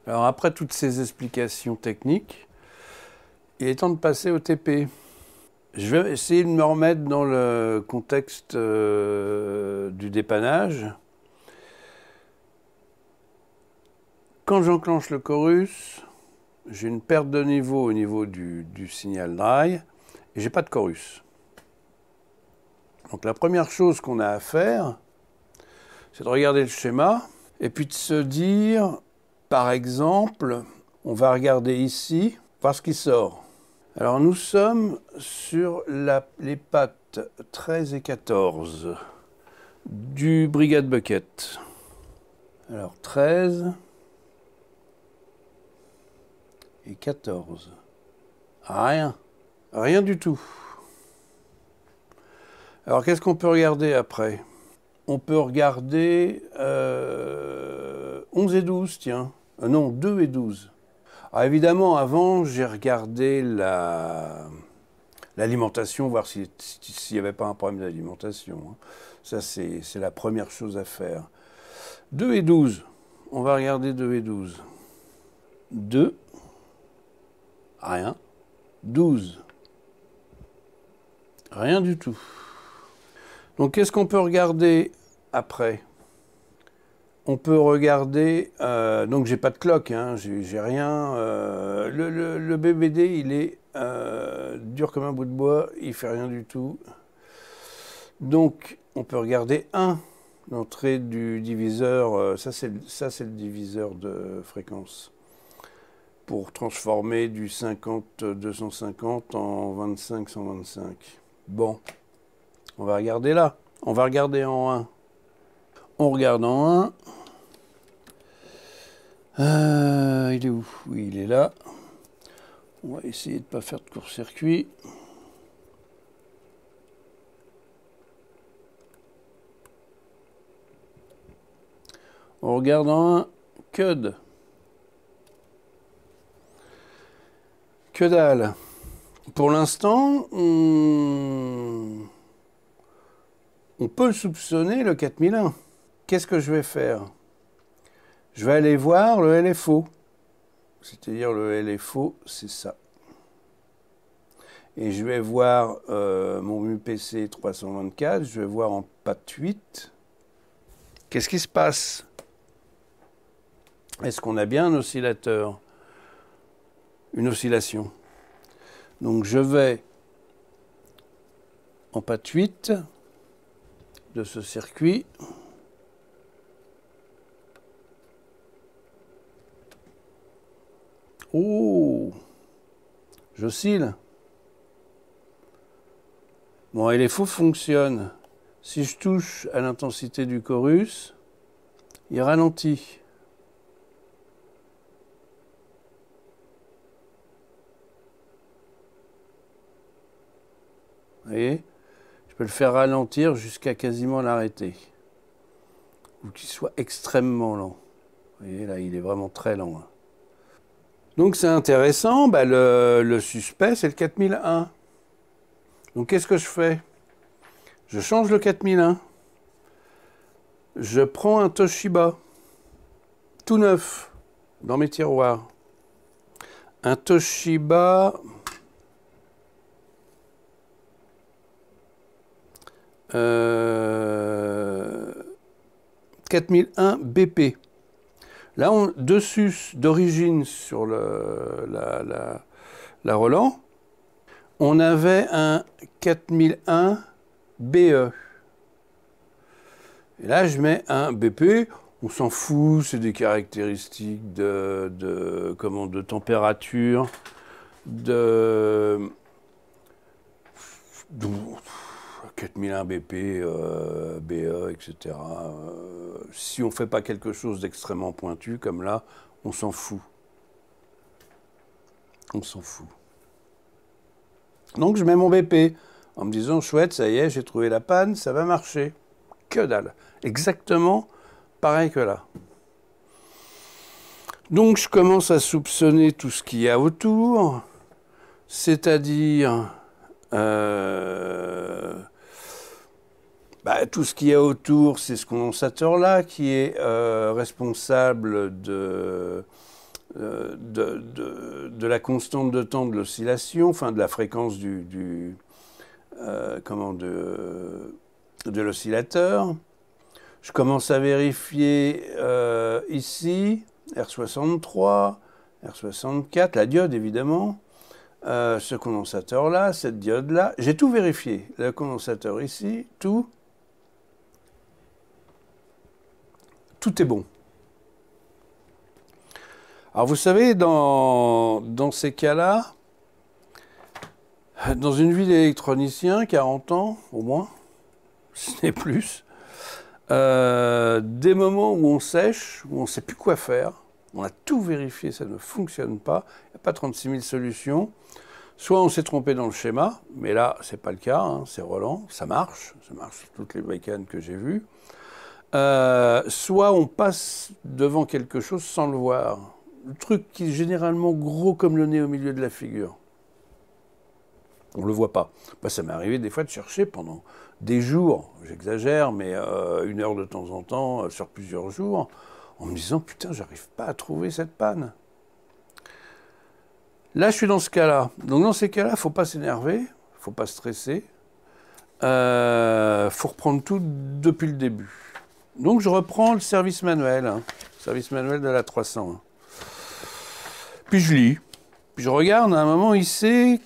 Alors après toutes ces explications techniques, il est temps de passer au TP. Je vais essayer de me remettre dans le contexte du dépannage. Quand j'enclenche le chorus, j'ai une perte de niveau au niveau du signal dry et j'ai pas de chorus. Donc la première chose qu'on a à faire, c'est de regarder le schéma et puis de se dire, par exemple, on va regarder ici, voir ce qui sort. Alors nous sommes sur les pattes 13 et 14 du Brigade Bucket. Alors 13 et 14. Rien. Rien du tout. Alors qu'est-ce qu'on peut regarder après? On peut regarder 11 et 12, tiens. Non, 2 et 12. Alors évidemment, avant, j'ai regardé l'alimentation, voir s'il n'y avait pas un problème d'alimentation. Ça, c'est la première chose à faire. 2 et 12. On va regarder 2 et 12. 2. Rien. 12. Rien du tout. Donc, qu'est-ce qu'on peut regarder après? On peut regarder... donc, j'ai pas de clock, hein, j'ai rien. Le BBD, il est dur comme un bout de bois, il fait rien du tout. Donc, on peut regarder 1, l'entrée du diviseur. Ça, c'est le diviseur de fréquence. Pour transformer du 50-250 en 25-125. Bon, on va regarder là. On va regarder en 1. On regarde en 1. Il est où? Oui, il est là. On va essayer de ne pas faire de court-circuit. On regarde en 1. CUD. Que dalle. Pour l'instant, on peut soupçonner le 4001. Qu'est-ce que je vais faire? Je vais aller voir le LFO. C'est-à-dire le LFO, c'est ça. Et je vais voir mon UPC 324, je vais voir en patte 8. Qu'est-ce qui se passe? Est-ce qu'on a bien un oscillateur? Une oscillation. Donc je vais en patte 8 de ce circuit. Oh, j'oscille. Bon, LFO fonctionne. Si je touche à l'intensité du chorus, il ralentit. Vous voyez? Je peux le faire ralentir jusqu'à quasiment l'arrêter. Ou qu'il soit extrêmement lent. Vous voyez, là, il est vraiment très lent. Hein. Donc c'est intéressant, bah, le suspect, c'est le 4001. Donc qu'est-ce que je fais? Je change le 4001. Je prends un Toshiba, tout neuf, dans mes tiroirs. Un Toshiba... 4001 BP. Là, dessus, d'origine sur la Roland, on avait un 4001 BE. Et là, je mets un BP. On s'en fout, c'est des caractéristiques de température, de 4001 BP, BE, etc. Si on ne fait pas quelque chose d'extrêmement pointu, comme là, on s'en fout. On s'en fout. Donc je mets mon BP en me disant, chouette, ça y est, j'ai trouvé la panne, ça va marcher. Que dalle. Exactement pareil que là. Donc je commence à soupçonner tout ce qu'il y a autour, c'est-à-dire... tout ce qu'il y a autour, c'est ce condensateur-là qui est responsable de la constante de temps de l'oscillation, enfin de la fréquence de l'oscillateur. Je commence à vérifier ici, R63, R64, la diode évidemment, ce condensateur-là, cette diode-là. J'ai tout vérifié. Le condensateur ici, tout est bon. Alors vous savez, dans ces cas-là, dans une vie d'électronicien, 40 ans au moins, ce n'est plus, des moments où on sèche, où on ne sait plus quoi faire, on a tout vérifié, ça ne fonctionne pas, il n'y a pas 36 000 solutions, soit on s'est trompé dans le schéma, mais là, ce n'est pas le cas, hein, c'est Roland, ça marche sur toutes les bécanes que j'ai vues, soit on passe devant quelque chose sans le voir. Le truc qui est généralement gros comme le nez au milieu de la figure. On ne le voit pas. Bah, ça m'est arrivé des fois de chercher pendant des jours, j'exagère, mais 1 heure de temps en temps, sur plusieurs jours, en me disant, putain, j'arrive pas à trouver cette panne. Là, je suis dans ce cas-là. Donc dans ces cas-là, il ne faut pas s'énerver, il ne faut pas stresser. Il faut reprendre tout depuis le début. Donc je reprends le service manuel, hein, service manuel de la 301. Puis je lis, puis je regarde, à un moment, ici,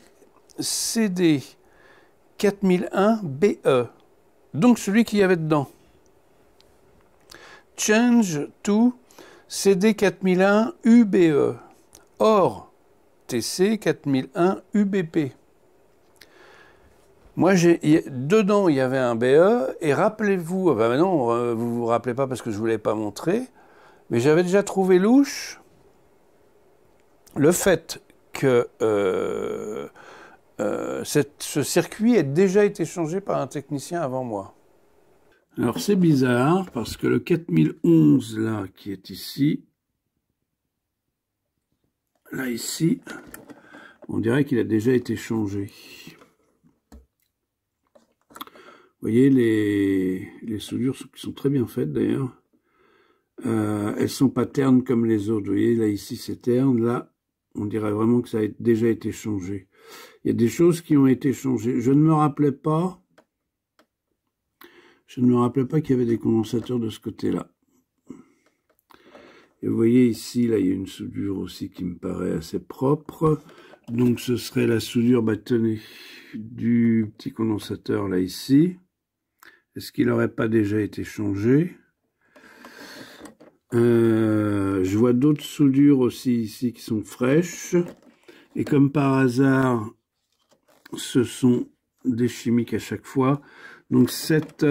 CD 4001 BE, donc celui qu'il y avait dedans. Change to CD 4001 UBE, or TC 4001 UBP. Moi, dedans, il y avait un BE, et rappelez-vous, ben non, vous vous rappelez pas parce que je ne vous l'ai pas montré, mais j'avais déjà trouvé louche le fait que ce circuit ait déjà été changé par un technicien avant moi. Alors c'est bizarre, parce que le 4011, là, qui est ici, là, ici, on dirait qu'il a déjà été changé. Vous voyez, les soudures qui sont très bien faites, d'ailleurs. Elles sont pas ternes comme les autres. Vous voyez, là, ici, c'est terne, là, on dirait vraiment que ça a déjà été changé. Il y a des choses qui ont été changées. Je ne me rappelais pas qu'il y avait des condensateurs de ce côté-là. Et vous voyez ici, là, il y a une soudure aussi qui me paraît assez propre. Donc, ce serait la soudure bâtonnée du petit condensateur, là, ici. Est-ce qu'il n'aurait pas déjà été changé ? Je vois d'autres soudures aussi ici qui sont fraîches. Et comme par hasard, ce sont des chimiques à chaque fois. Donc cette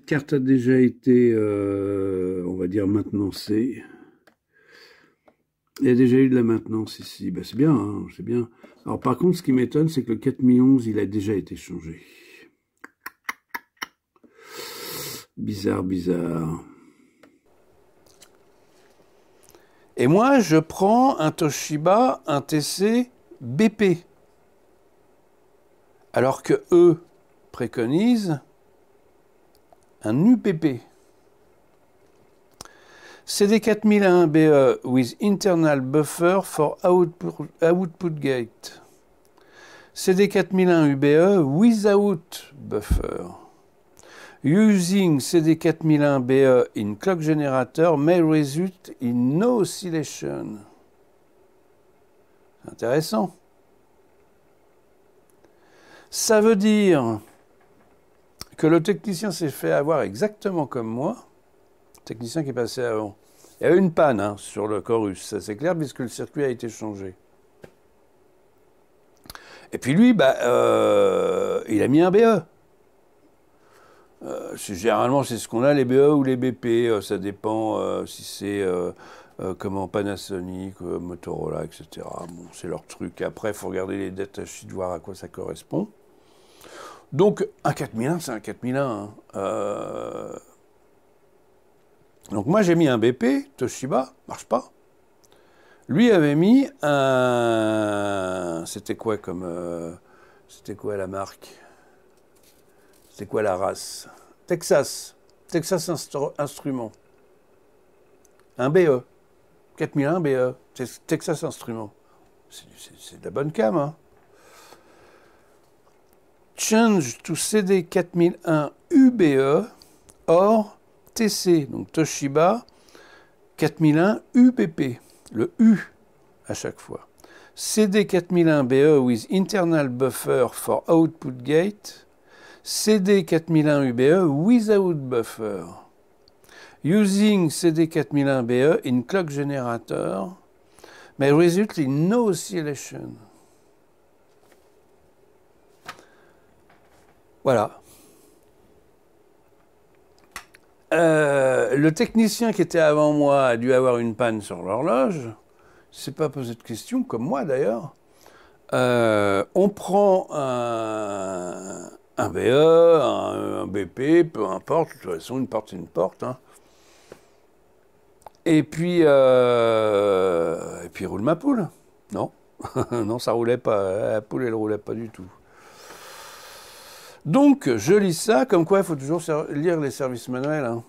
carte a déjà été, on va dire, maintenancée. Il y a déjà eu de la maintenance ici. Ben, c'est bien, hein, c'est bien. Alors par contre, ce qui m'étonne, c'est que le 4011, il a déjà été changé. Bizarre, bizarre. Et moi, je prends un Toshiba, un TC BP. Alors que eux préconisent un UPP. CD 4001 BE with internal buffer for output gate. CD 4001 UBE without buffer. Using CD 4001 BE in clock generator may result in no oscillation. Intéressant. Ça veut dire que le technicien s'est fait avoir exactement comme moi, le technicien qui est passé avant. Il y a eu une panne, hein, sur le Chorus, ça c'est clair, puisque le circuit a été changé. Et puis lui, bah, il a mis un BE. Généralement, c'est ce qu'on a, les BE ou les BP. Ça dépend si c'est comment Panasonic, Motorola, etc. Bon, c'est leur truc. Après, il faut regarder les datasheets, voir à quoi ça correspond. Donc, un 4001, c'est un 4001. Hein. Donc, moi, j'ai mis un BP, Toshiba, marche pas. Lui avait mis un... C'était quoi comme... C'était quoi la marque? C'était quoi la race? Texas Instruments. Un BE. 4001 BE, Texas Instruments. C'est de la bonne cam, hein. Change to CD 4001 UBE or TC, donc Toshiba 4001 UBP, le U à chaque fois. CD 4001 BE with internal buffer for output gate, CD 4001 UBE without buffer. Using CD 4001 BE in clock generator may result in no oscillation. Voilà. Le technicien qui était avant moi a dû avoir une panne sur l'horloge. Il ne s'est pas posé de questions, comme moi d'ailleurs. On prend un BE, un BP, peu importe. De toute façon, une porte, c'est une porte. Hein. Et puis roule ma poule. Non, non, ça roulait pas. La poule, elle roulait pas du tout. Donc, je lis ça, comme quoi il faut toujours lire les services manuels. Hein.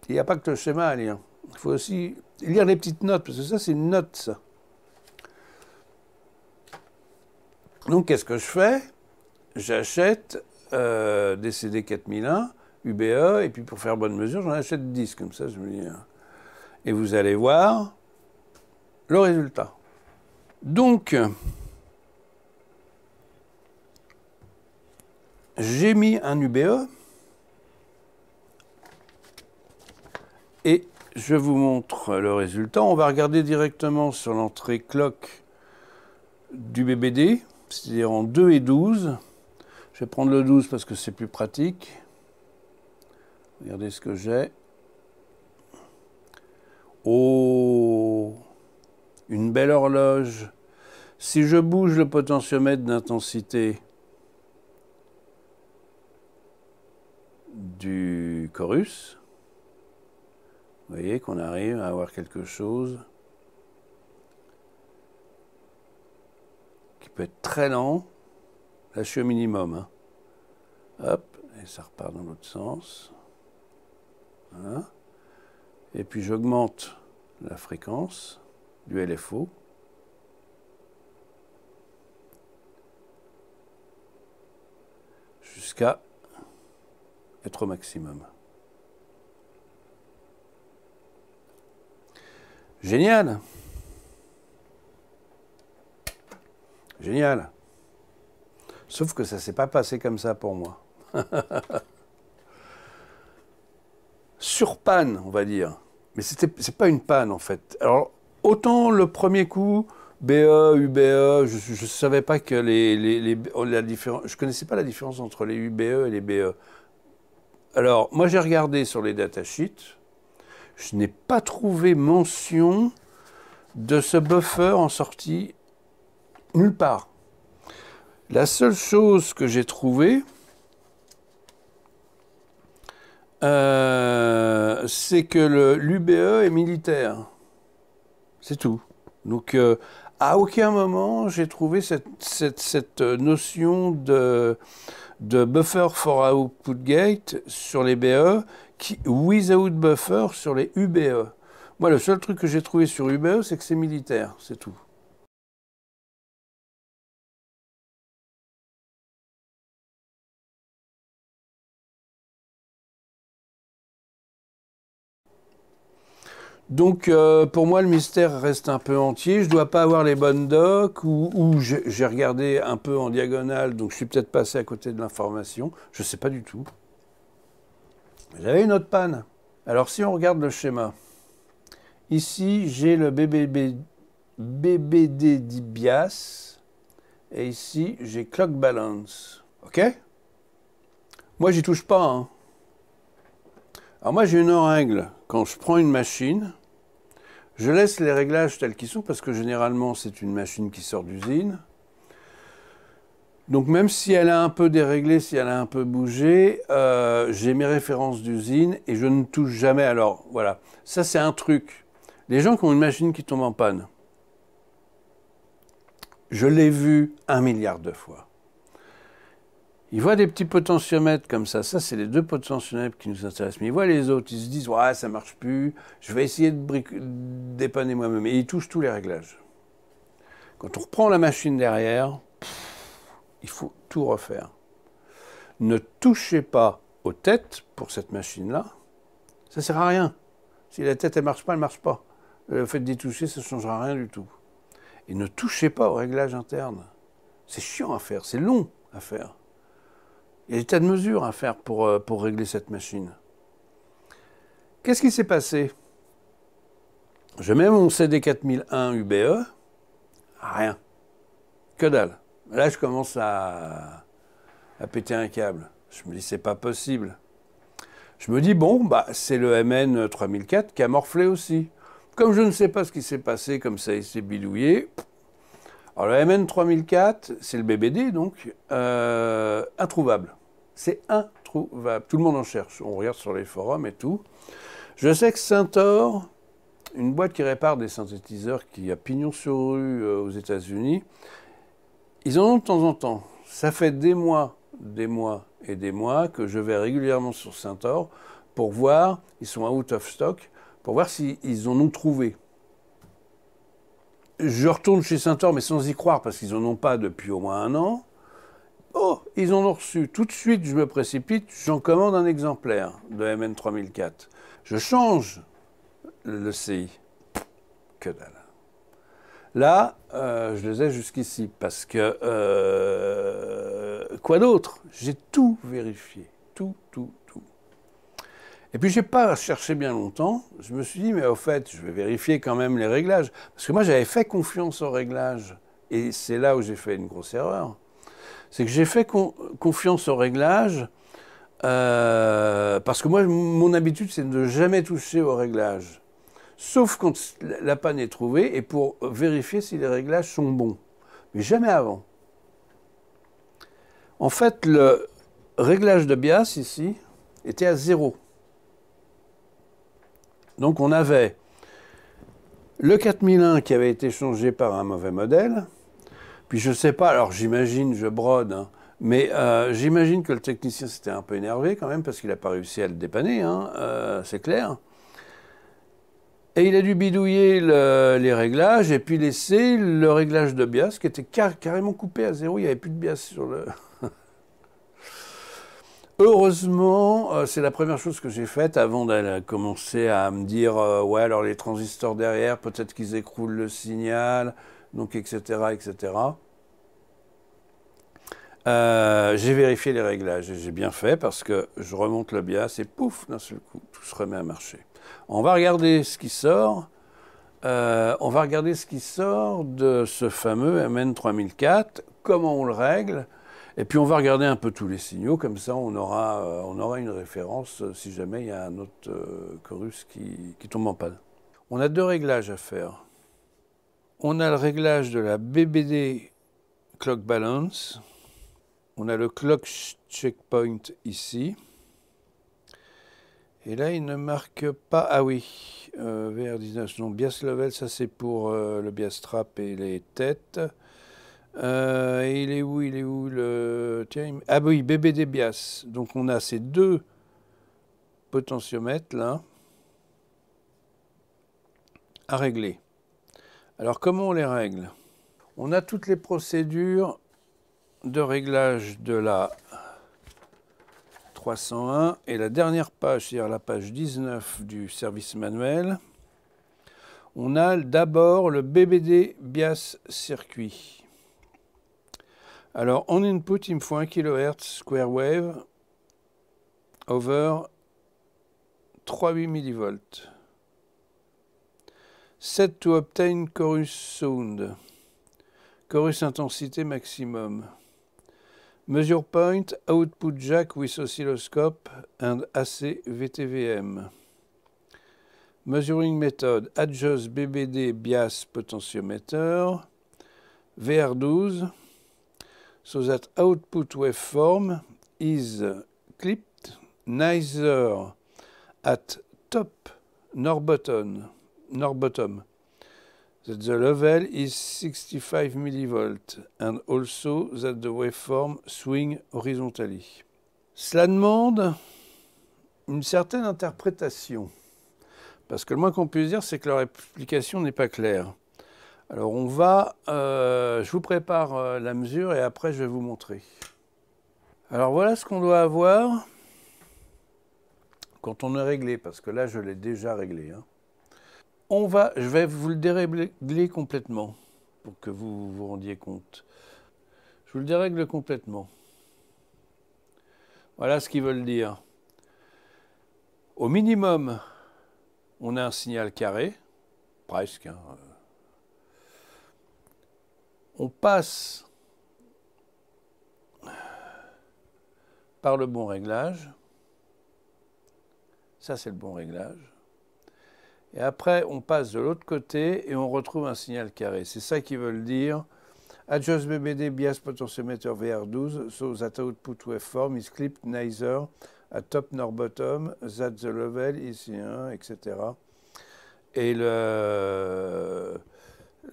Il n'y a pas que le schéma à lire. Il faut aussi lire les petites notes, parce que ça, c'est une note, ça. Donc, qu'est-ce que je fais? J'achète des CD 4001, UBE, et puis pour faire bonne mesure, j'en achète 10, comme ça, je me dis... Et vous allez voir le résultat. Donc... j'ai mis un UBE et je vous montre le résultat. On va regarder directement sur l'entrée clock du BBD, c'est-à-dire en 2 et 12. Je vais prendre le 12 parce que c'est plus pratique. Regardez ce que j'ai. Oh, une belle horloge. Si je bouge le potentiomètre d'intensité du chorus, vous voyez qu'on arrive à avoir quelque chose qui peut être très lent. Là, je suis au minimum. Hein. Hop, et ça repart dans l'autre sens. Voilà. Et puis j'augmente la fréquence du LFO. Jusqu'à être au maximum. Génial. Génial. Sauf que ça ne s'est pas passé comme ça pour moi. Sur panne, on va dire. Mais c'est pas une panne, en fait. Alors, autant le premier coup, BE, UBE, je ne savais pas que la différence... Je ne connaissais pas la différence entre les UBE et les BE. Alors, moi, j'ai regardé sur les datasheets. Je n'ai pas trouvé mention de ce buffer en sortie nulle part. La seule chose que j'ai trouvée, c'est que l'UBE est militaire. C'est tout. Donc, à aucun moment, j'ai trouvé cette notion de buffer for output gate sur les BE, without buffer sur les UBE. Moi, le seul truc que j'ai trouvé sur UBE, c'est que c'est militaire, c'est tout. Donc, pour moi, le mystère reste un peu entier. Je ne dois pas avoir les bonnes docs ou j'ai regardé un peu en diagonale, donc je suis peut-être passé à côté de l'information. Je ne sais pas du tout. J'avais une autre panne. Alors, si on regarde le schéma, ici, j'ai le BBD DBIAS et ici, j'ai Clock Balance. OK? Moi, j'y touche pas. Hein. Alors moi, j'ai une règle. Quand je prends une machine, je laisse les réglages tels qu'ils sont parce que généralement, c'est une machine qui sort d'usine. Donc même si elle a un peu déréglé, si elle a un peu bougé, j'ai mes références d'usine et je ne touche jamais. Alors voilà, ça c'est un truc. Les gens qui ont une machine qui tombe en panne, je l'ai vu 1 milliard de fois. Il voit des petits potentiomètres comme ça. Ça, c'est les 2 potentiomètres qui nous intéressent. Mais il voit les autres. Ils se disent, ouais, ça marche plus. Je vais essayer de dépanner moi-même. Et il touche tous les réglages. Quand on reprend la machine derrière, il faut tout refaire. Ne touchez pas aux têtes pour cette machine-là. Ça ne sert à rien. Si la tête, elle ne marche pas, elle ne marche pas. Le fait d'y toucher, ça ne changera rien du tout. Et ne touchez pas aux réglages internes. C'est chiant à faire, c'est long à faire. Il y a des tas de mesures à faire pour régler cette machine. Qu'est-ce qui s'est passé? Je mets mon CD4001 UBE, rien. Que dalle. Là, je commence à péter un câble. Je me dis, c'est pas possible. Je me dis, bon, bah, c'est le MN3004 qui a morflé aussi. Comme je ne sais pas ce qui s'est passé, comme ça il s'est bidouillé. Alors le MN3004, c'est le BBD, donc, introuvable. C'est introuvable. Tout le monde en cherche. On regarde sur les forums et tout. Je sais que Synthor, une boîte qui répare des synthétiseurs qui a pignon sur rue aux États-Unis, ils en ont de temps en temps. Ça fait des mois et des mois que je vais régulièrement sur Synthor pour voir, ils sont out of stock, pour voir s'ils en ont trouvé. Je retourne chez Synthor, mais sans y croire, parce qu'ils n'en ont pas depuis au moins 1 an. Oh, ils en ont reçu. Tout de suite, je me précipite, j'en commande un exemplaire de MN3004. Je change le CI. Que dalle. Là, je les ai jusqu'ici, parce que... quoi d'autre? J'ai tout vérifié. Tout. Et puis, je n'ai pas cherché bien longtemps. Je me suis dit, mais au fait, je vais vérifier quand même les réglages. Parce que moi, j'avais fait confiance aux réglages. Et c'est là où j'ai fait une grosse erreur. C'est que j'ai fait confiance aux réglages parce que moi, mon habitude, c'est de ne jamais toucher aux réglages. Sauf quand la panne est trouvée et pour vérifier si les réglages sont bons. Mais jamais avant. En fait, le réglage de BIAS, ici, était à 0. Donc on avait le 4001 qui avait été changé par un mauvais modèle. Puis je ne sais pas, alors j'imagine, je brode, hein, mais j'imagine que le technicien s'était un peu énervé quand même parce qu'il n'a pas réussi à le dépanner, hein, c'est clair. Et il a dû bidouiller les réglages et puis laisser le réglage de BIAS qui était carrément coupé à 0. Il n'y avait plus de BIAS sur le... Heureusement, c'est la première chose que j'ai faite avant d'aller commencer à me dire ouais, alors les transistors derrière, peut-être qu'ils écroulent le signal, donc etc. etc. J'ai vérifié les réglages et j'ai bien fait parce que je remonte le BIAS et pouf, d'un seul coup, tout se remet à marcher. On va regarder ce qui sort. On va regarder ce qui sort de ce fameux MN3004, comment on le règle. Et puis on va regarder un peu tous les signaux, comme ça on aura une référence si jamais il y a un autre chorus qui tombe en panne. On a 2 réglages à faire. On a le réglage de la BBD Clock Balance. On a le Clock Checkpoint ici. Et là il ne marque pas... Ah oui, VR19, non, BIAS Level, ça c'est pour le BIAS Trap et les têtes. Il est où le... Tiens, ah oui, BBD BIAS. Donc on a ces 2 potentiomètres là à régler. Alors comment on les règle? On a toutes les procédures de réglage de la 301 et la dernière page, c'est-à-dire la page 19 du service manuel. On a d'abord le BBD BIAS circuit. Alors, en input, il me faut 1 kHz square wave over 3,8 mV. Set to obtain chorus sound. Chorus intensité maximum. Measure point, output jack with oscilloscope and AC VTVM. Measuring method, adjust BBD BIAS potentiometer. VR12. So that output waveform is clipped neither at top nor bottom. that the level is 65 millivolts and also that the waveform swing horizontally. Cela demande une certaine interprétation. Parce que le moins qu'on puisse dire, c'est que leur explication n'est pas claire. Alors on va, je vous prépare la mesure et après je vais vous montrer. Alors voilà ce qu'on doit avoir quand on est réglé, parce que là je l'ai déjà réglé. Hein. Je vais vous le dérégler complètement pour que vous vous rendiez compte. Je vous le dérègle complètement. Voilà ce qu'ils veulent dire. Au minimum, on a un signal carré, presque. Hein. On passe par le bon réglage. Ça, c'est le bon réglage. Et après, on passe de l'autre côté et on retrouve un signal carré. C'est ça qu'ils veulent dire. Adjust BBD bias potentiometer VR12 so that output waveform is clipped neither at top nor bottom, that the level is, etc. Et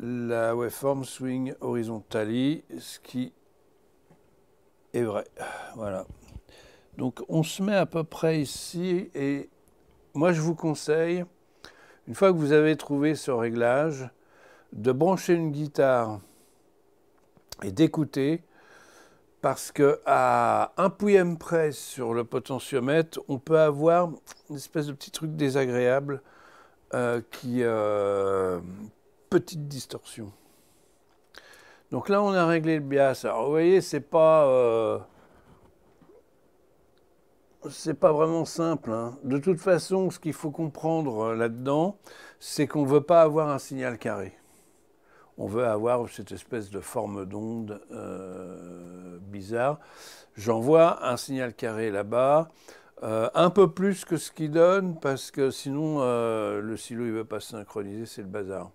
la waveform swing horizontally, ce qui est vrai. Voilà. Donc on se met à peu près ici et moi je vous conseille, une fois que vous avez trouvé ce réglage, de brancher une guitare et d'écouter, parce qu'à 1 pouillème près sur le potentiomètre, on peut avoir une espèce de petit truc désagréable petite distorsion. Donc là, on a réglé le bias. Alors vous voyez, c'est pas vraiment simple. Hein. De toute façon, ce qu'il faut comprendre là-dedans, c'est qu'on ne veut pas avoir un signal carré. On veut avoir cette espèce de forme d'onde bizarre. J'envoie un signal carré là-bas, un peu plus que ce qu'il donne, parce que sinon le silo ne veut pas synchroniser, c'est le bazar.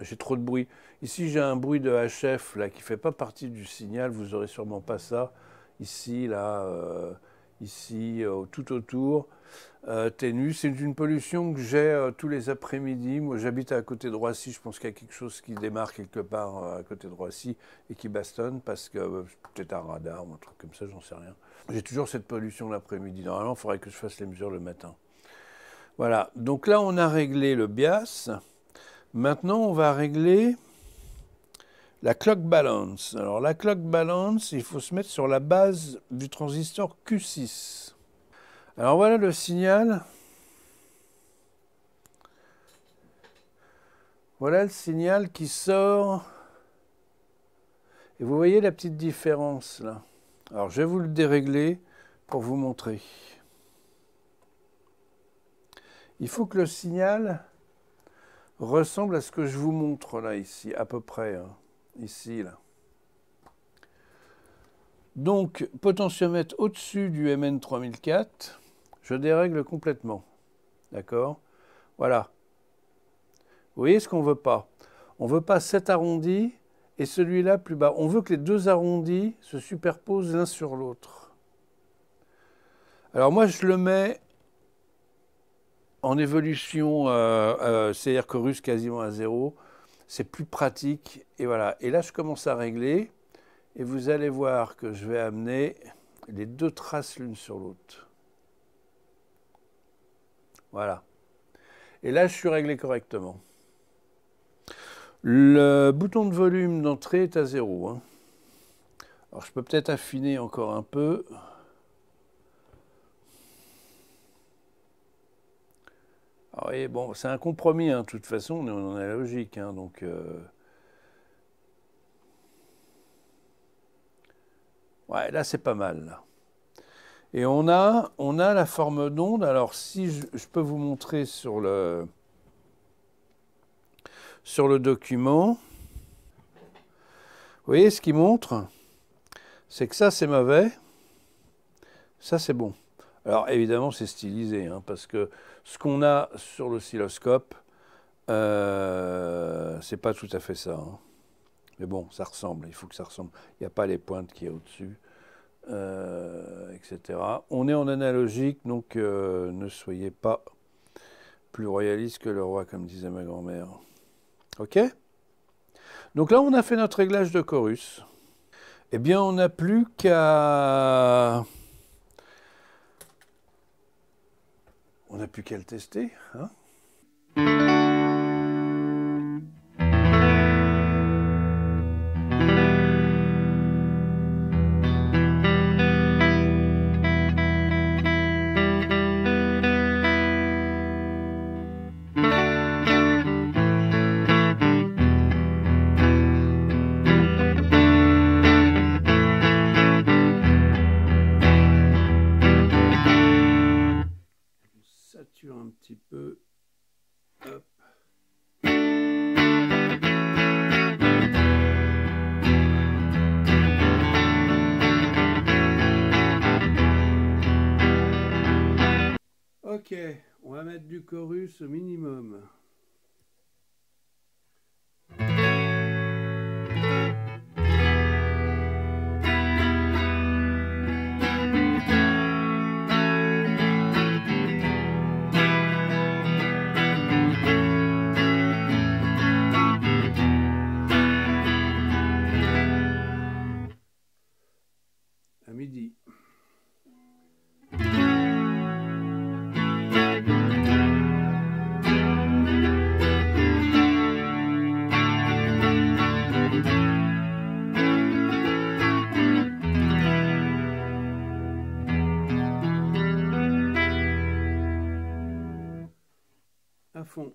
J'ai trop de bruit. Ici, j'ai un bruit de HF là, qui ne fait pas partie du signal, vous n'aurez sûrement pas ça. Ici, là, ici, tout autour. Ténue. C'est une pollution que j'ai tous les après-midi. Moi, j'habite à côté de Roissy. Je pense qu'il y a quelque chose qui démarre quelque part à côté de Roissy et qui bastonne parce que peut-être un radar ou un truc comme ça, j'en sais rien. J'ai toujours cette pollution l'après-midi. Normalement, il faudrait que je fasse les mesures le matin. Voilà. Donc là, on a réglé le bias. Maintenant, on va régler la clock balance. Alors, la clock balance, il faut se mettre sur la base du transistor Q6. Alors voilà le signal. Voilà le signal qui sort. Et vous voyez la petite différence là. Alors je vais vous le dérégler pour vous montrer. Il faut que le signal ressemble à ce que je vous montre là, ici, à peu près. Hein. Ici, là. Donc, potentiomètre au-dessus du MN3004. Je dérègle complètement. D'accord? Voilà. Vous voyez ce qu'on ne veut pas? On ne veut pas cet arrondi et celui-là plus bas. On veut que les deux arrondis se superposent l'un sur l'autre. Alors moi, je le mets en évolution, c'est-à-dire chorus quasiment à 0. C'est plus pratique. Et voilà. Et là, je commence à régler. Et vous allez voir que je vais amener les deux traces l'une sur l'autre. Voilà. Et là, je suis réglé correctement. Le bouton de volume d'entrée est à 0. Hein. Alors, je peux peut-être affiner encore un peu. Alors, voyez, bon, c'est un compromis, hein, de toute façon, on est en analogique. Hein, donc, ouais, là, c'est pas mal. Là. Et on a la forme d'onde. Alors, si je peux vous montrer sur le document, vous voyez ce qu'il montre? C'est que ça, c'est mauvais. Ça, c'est bon. Alors, évidemment, c'est stylisé, hein, parce que ce qu'on a sur l'oscilloscope, c'est pas tout à fait ça. Hein. Mais bon, ça ressemble. Il faut que ça ressemble. Il n'y a pas les pointes qui est au-dessus. Etc. On est en analogique, donc ne soyez pas plus royaliste que le roi, comme disait ma grand-mère. Ok ? Donc là, on a fait notre réglage de chorus. Eh bien, on n'a plus qu'à... On n'a plus qu'à le tester, hein. Sature un petit peu. Hop. Ok, on va mettre du chorus au minimum. À midi. À fond.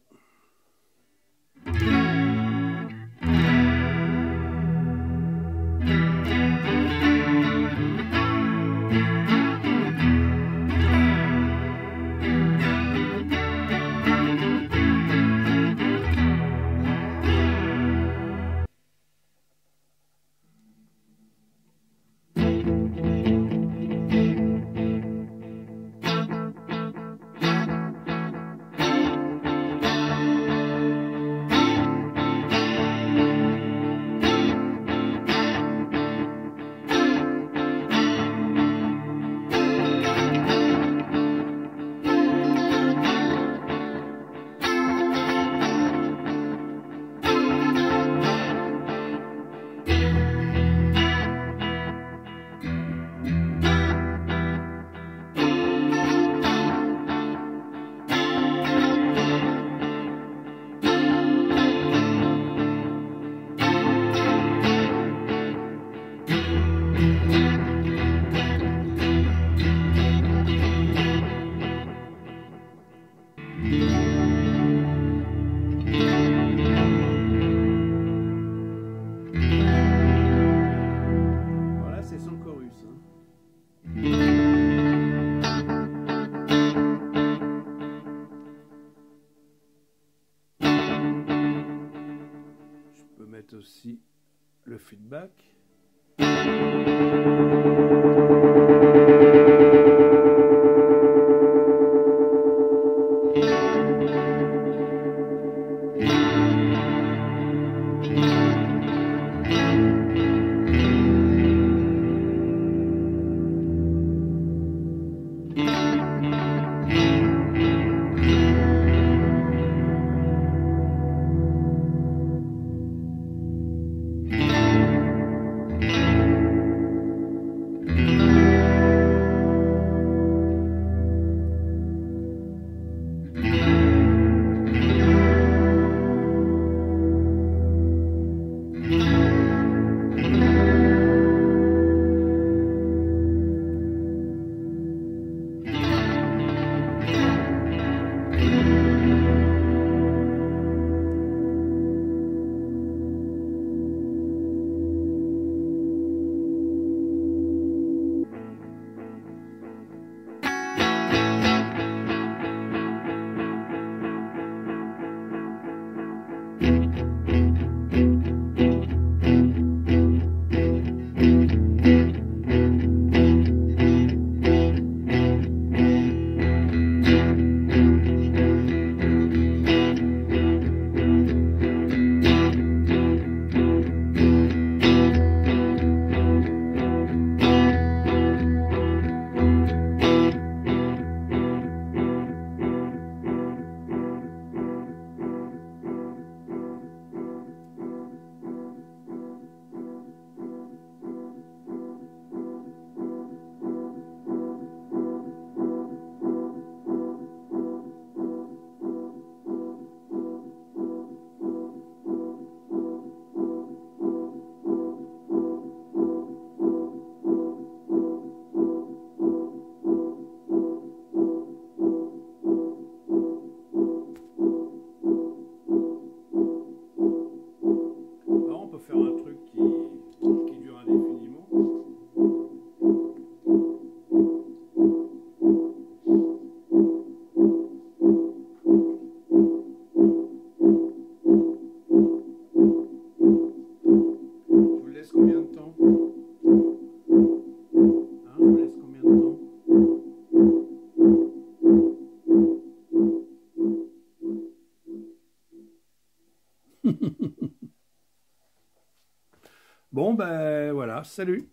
Voilà, c'est son chorus, hein. Je peux mettre aussi le feedback. ben voilà, salut.